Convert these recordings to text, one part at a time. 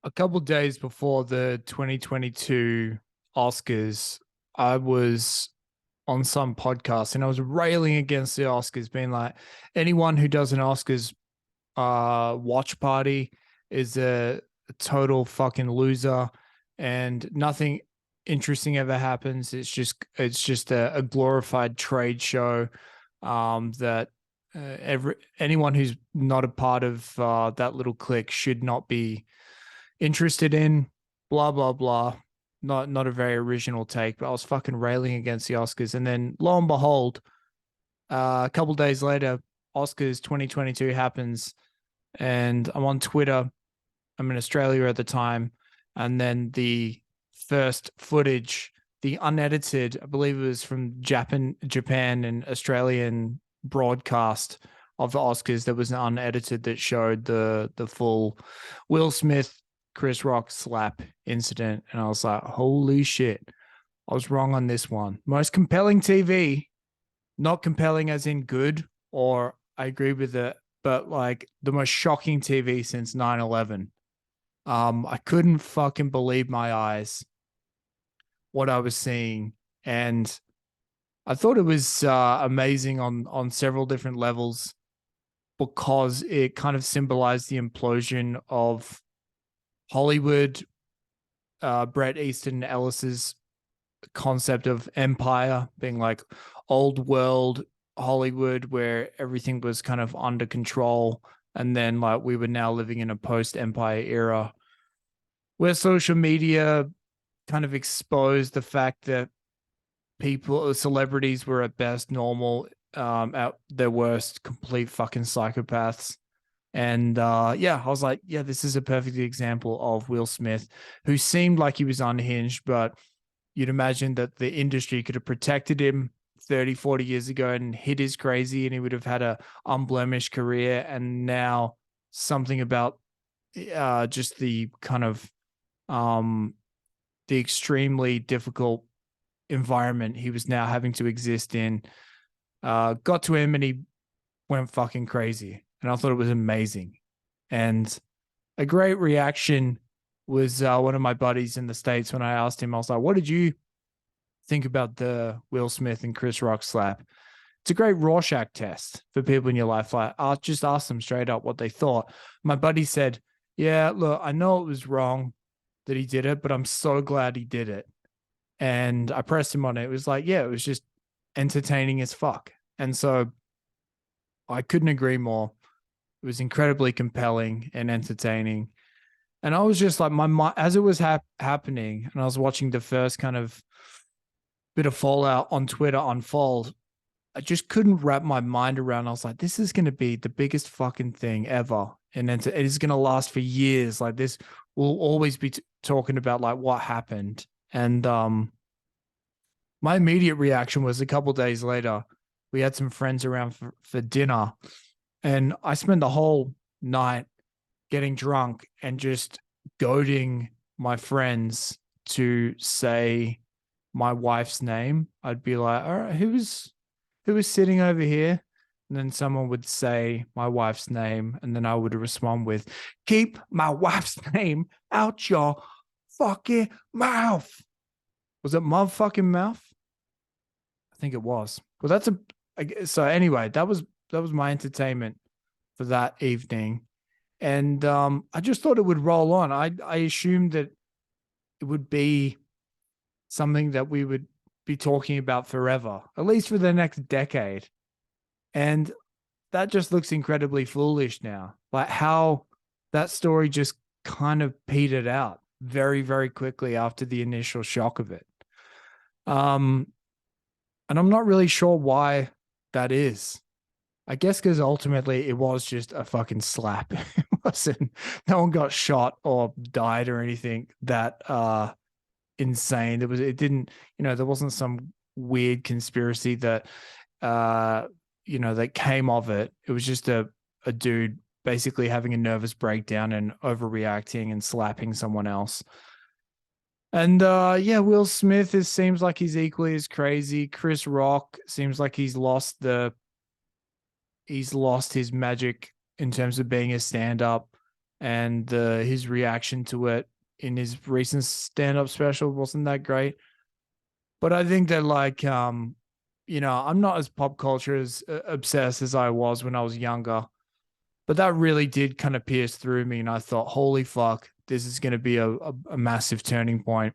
A couple days before the 2022 Oscars, I was on some podcast and I was railing against the Oscars, being like, anyone who does an Oscars watch party is a total fucking loser, and nothing interesting ever happens. It's just a glorified trade show that anyone who's not a part of that little clique should not be interested in, blah blah blah. Not a very original take, but I was fucking railing against the Oscars, and then lo and behold, a couple days later, Oscars 2022 happens, and I'm on Twitter. I'm in Australia at the time, and then the first footage, the unedited, I believe it was from Japan and Australian broadcast of the Oscars. There was an unedited that showed the full Will Smith Chris Rock slap incident, and I was like, holy shit, I was wrong on this one. Most compelling TV, not compelling as in good, or I agree with it, but like the most shocking TV since 9/11. I couldn't fucking believe my eyes what I was seeing, and I thought it was amazing on several different levels because it kind of symbolized the implosion of Hollywood, Bret Easton Ellis's concept of empire being like old world Hollywood where everything was kind of under control. And then like we were now living in a post empire era where social media kind of exposed the fact that celebrities were at best normal, at their worst, complete fucking psychopaths. And yeah, I was like, yeah, this is a perfect example of Will Smith, who seemed like he was unhinged, but you'd imagine that the industry could have protected him 30, 40 years ago and hit his crazy and he would have had a unblemished career. And now something about just the kind of the extremely difficult environment he was now having to exist in got to him and he went fucking crazy. And I thought it was amazing. And a great reaction was one of my buddies in the States when I asked him, I was like, what did you think about the Will Smith and Chris Rock slap? It's a great Rorschach test for people in your life. Like, I'll just ask them straight up what they thought. My buddy said, yeah, look, I know it was wrong that he did it, but I'm so glad he did it. And I pressed him on it. It was like, yeah, it was just entertaining as fuck. And so I couldn't agree more. It was incredibly compelling and entertaining. And I was just like, my mind, as it was happening, and I was watching the first kind of bit of fallout on Twitter unfold, I just couldn't wrap my mind around. I was like, this is going to be the biggest fucking thing ever. And then it is going to last for years. Like this, we'll always be talking about like what happened. And my immediate reaction was a couple days later, we had some friends around for dinner. And I spent the whole night getting drunk and just goading my friends to say my wife's name. I'd be like, all right, who was sitting over here? And then someone would say my wife's name. And then I would respond with, keep my wife's name out your fucking mouth. Was it motherfucking mouth? I think it was. Well, so anyway, that was my entertainment for that evening. And I just thought it would roll on. I assumed that it would be something that we would be talking about forever, at least for the next decade. And that just looks incredibly foolish now. Like how that story just kind of petered out very, very quickly after the initial shock of it. And I'm not really sure why that is. I guess because ultimately it was just a fucking slap. It wasn't, no one got shot or died or anything that insane. It didn't, there wasn't some weird conspiracy that that came of it. It was just a dude basically having a nervous breakdown and overreacting and slapping someone else. And yeah, Will Smith seems like he's equally as crazy. Chris Rock seems like he's lost his magic in terms of being a stand-up. and his reaction to it in his recent stand-up special wasn't that great. But I think that I'm not as pop culture as obsessed as I was when I was younger. But that really did kind of pierce through me, and I thought, holy fuck, this is going to be a massive turning point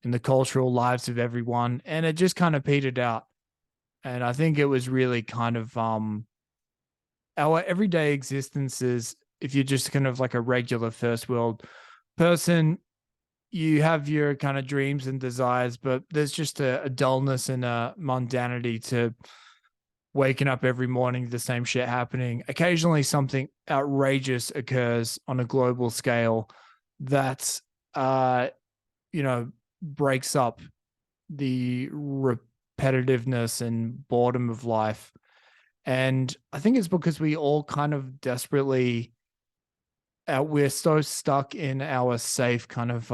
in the cultural lives of everyone. And it just kind of petered out. And I think it was really kind of our everyday existences. If you're just kind of like a regular first world person, you have your kind of dreams and desires, but there's just a dullness and a mundanity to waking up every morning, the same shit happening. Occasionally, something outrageous occurs on a global scale that, uh, breaks up the repetitiveness and boredom of life. And I think it's because we all kind of desperately, we're so stuck in our safe kind of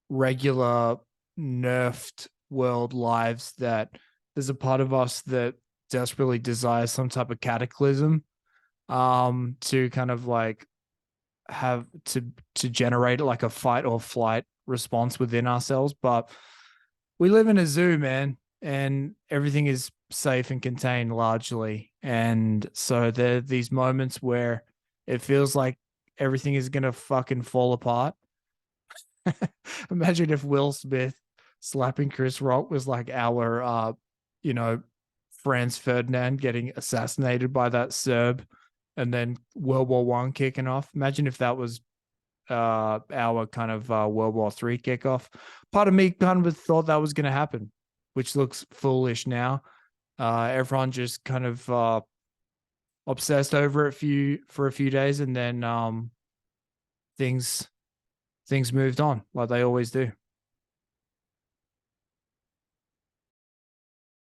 regular nerfed world lives that there's a part of us that desperately desires some type of cataclysm to kind of like have to generate like a fight or flight response within ourselves. But we live in a zoo, man, and everything is safe and contained largely. And so there are these moments where it feels like everything is gonna fucking fall apart. Imagine if Will Smith slapping Chris Rock was like our you know, Franz Ferdinand getting assassinated by that Serb and then World War I kicking off. Imagine if that was our kind of World War III kickoff. Part of me kind of thought that was going to happen, which looks foolish now. Everyone just kind of obsessed over it for a few days, and then things moved on like they always do.